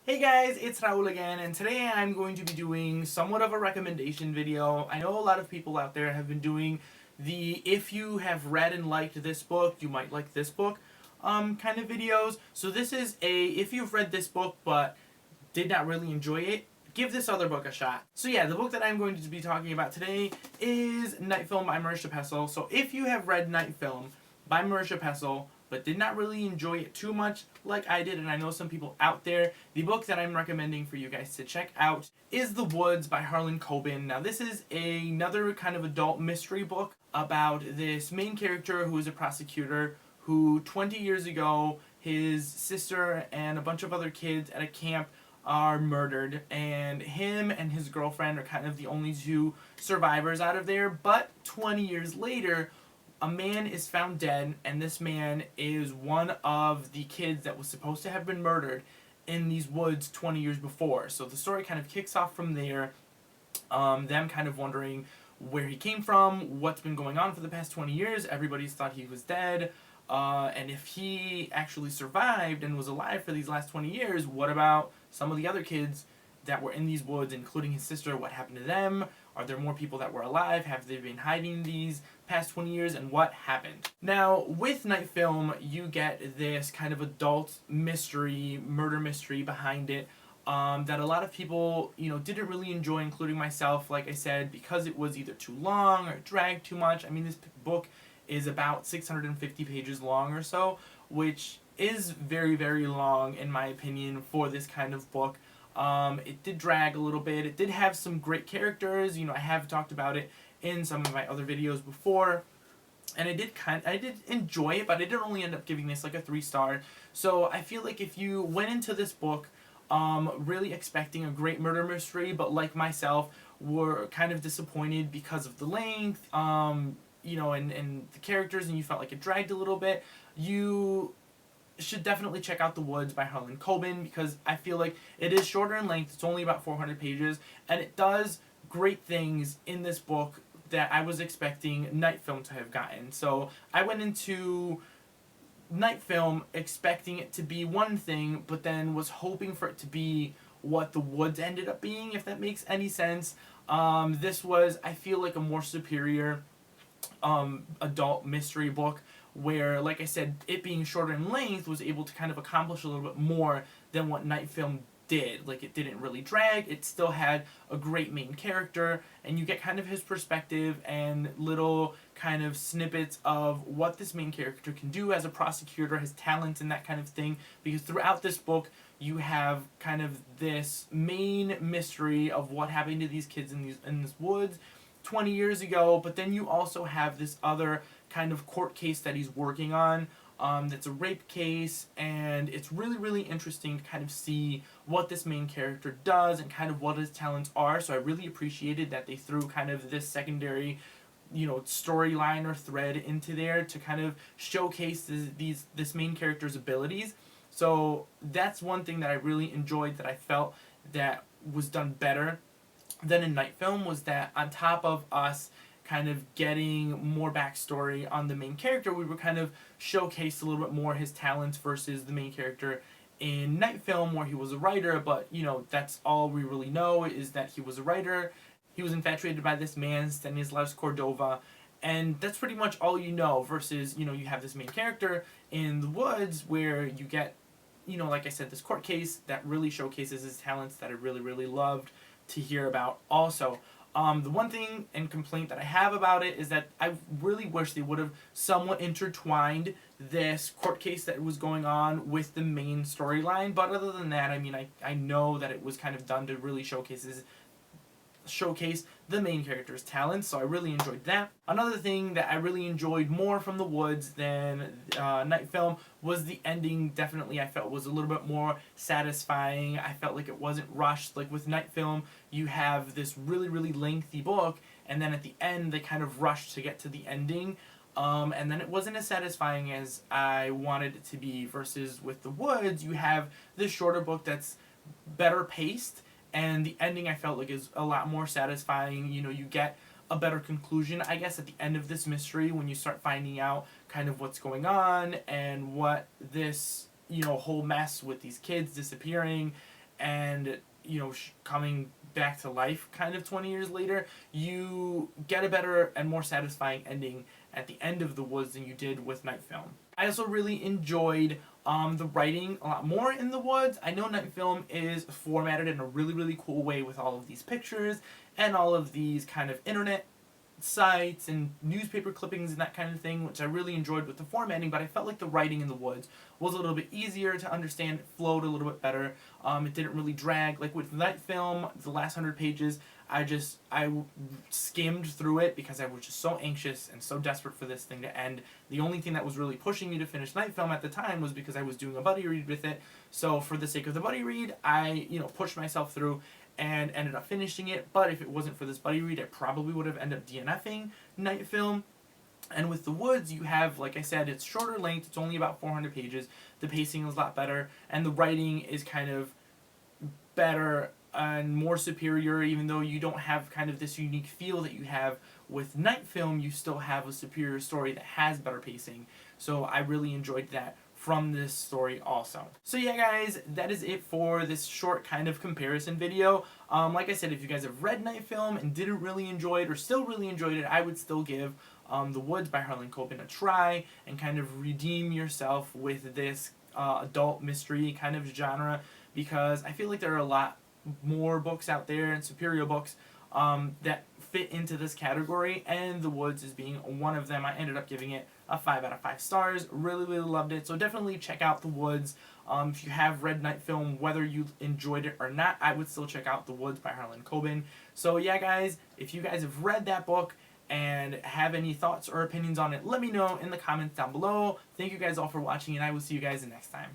Hey guys, it's Raul again, and today I'm going to be doing somewhat of a recommendation video. I know a lot of people out there have been doing the if you have read and liked this book, you might like this book kind of videos. So this is a if you've read this book but did not really enjoy it, give this other book a shot. So yeah, the book that I'm going to be talking about today is Night Film by Marisha Pessl. So if you have read Night Film by Marisha Pessl, but did not really enjoy it too much like I did, and I know some people out there, the book that I'm recommending for you guys to check out is The Woods by Harlan Coben. Now this is another kind of adult mystery book about this main character who is a prosecutor who 20 years ago his sister and a bunch of other kids at a camp are murdered, and him and his girlfriend are kind of the only two survivors out of there. But 20 years later, a man is found dead, and this man is one of the kids that was supposed to have been murdered in these woods 20 years before. So the story kind of kicks off from there, them kind of wondering where he came from, what's been going on for the past 20 years. Everybody's thought he was dead, and if he actually survived and was alive for these last 20 years, what about some of the other kids that were in these woods, including his sister? What happened to them? Are there more people that were alive? Have they been hiding these past 20 years? And what happened? Now, with Night Film, you get this kind of adult mystery, murder mystery behind it, that a lot of people, didn't really enjoy, including myself, like I said, because it was either too long or dragged too much. I mean, this book is about 650 pages long or so, which is very, very long in my opinion for this kind of book. It did drag a little bit. It did have some great characters. I have talked about it in some of my other videos before, and I did enjoy it, but I did only end up giving this like a 3-star. So I feel like if you went into this book really expecting a great murder mystery, but like myself were kind of disappointed because of the length, and the characters, and you felt like it dragged a little bit, you should definitely check out The Woods by Harlan Coben, because I feel like it is shorter in length. It's only about 400 pages, and it does great things in this book that I was expecting Night Film to have gotten. So I went into Night Film expecting it to be one thing, but then was hoping for it to be what The Woods ended up being, if that makes any sense. This was, I feel like, a more superior adult mystery book, where, like I said, it being shorter in length was able to kind of accomplish a little bit more than what Night Film did. Like, it didn't really drag, it still had a great main character, and you get kind of his perspective and little kind of snippets of what this main character can do as a prosecutor, his talents and that kind of thing, because throughout this book you have kind of this main mystery of what happened to these kids in this woods 20 years ago, but then you also have this other kind of court case that he's working on, that's a rape case, and it's really, really interesting to kind of see what this main character does and kind of what his talents are. So I really appreciated that they threw kind of this secondary, storyline or thread into there to kind of showcase this main character's abilities. So that's one thing that I really enjoyed, that I felt that was done better than in Night Film, was that on top of us kind of getting more backstory on the main character, we were kind of showcased a little bit more his talents versus the main character in Night Film, where he was a writer, but that's all we really know, is that he was a writer. He was infatuated by this man, Stanislavs Cordova, and that's pretty much all you know, versus, you have this main character in The Woods where you get, like I said, this court case that really showcases his talents that I really, really loved to hear about also. The one thing and complaint that I have about it is that I really wish they would have somewhat intertwined this court case that was going on with the main storyline. But other than that, I mean, I know that it was kind of done to really showcase the main character's talents, so I really enjoyed that. Another thing that I really enjoyed more from The Woods than Night Film was the ending. Definitely, I felt was a little bit more satisfying. I felt like it wasn't rushed. Like with Night Film, you have this really, really lengthy book, and then at the end they kind of rushed to get to the ending, and then it wasn't as satisfying as I wanted it to be, versus with The Woods, you have this shorter book that's better paced, and the ending I felt like is a lot more satisfying. You get a better conclusion, I guess, at the end of this mystery, when you start finding out kind of what's going on and what this, whole mess with these kids disappearing and coming back to life kind of 20 years later, you get a better and more satisfying ending at the end of The Woods than you did with Night Film. I also really enjoyed the writing a lot more in The Woods. I know Night Film is formatted in a really, really cool way with all of these pictures and all of these kind of internet sites and newspaper clippings and that kind of thing, which I really enjoyed with the formatting, but I felt like the writing in The Woods was a little bit easier to understand. It flowed a little bit better. It didn't really drag. Like with Night Film, the last 100 pages, I skimmed through it because I was just so anxious and so desperate for this thing to end. The only thing that was really pushing me to finish Night Film at the time was because I was doing a buddy read with it. So for the sake of the buddy read, I pushed myself through and ended up finishing it. But if it wasn't for this buddy read, I probably would have ended up DNFing Night Film. And with The Woods, you have, like I said, it's shorter length. It's only about 400 pages. The pacing is a lot better, and the writing is kind of better and more superior. Even though you don't have kind of this unique feel that you have with Night Film, you still have a superior story that has better pacing. So I really enjoyed that from this story also. So yeah, guys, that is it for this short kind of comparison video. Like I said, if you guys have read Night Film and didn't really enjoy it or still really enjoyed it, I would still give The Woods by Harlan Coben a try and kind of redeem yourself with this adult mystery kind of genre, because I feel like there are a lot more books out there and superior books that fit into this category, and The Woods is being one of them. I ended up giving it a 5 out of 5 stars. Really, really loved it. So definitely check out The Woods. If you have read Night Film, whether you enjoyed it or not, I would still check out The Woods by Harlan Coben. So yeah, guys, if you guys have read that book and have any thoughts or opinions on it, let me know in the comments down below. Thank you guys all for watching, and I will see you guys next time.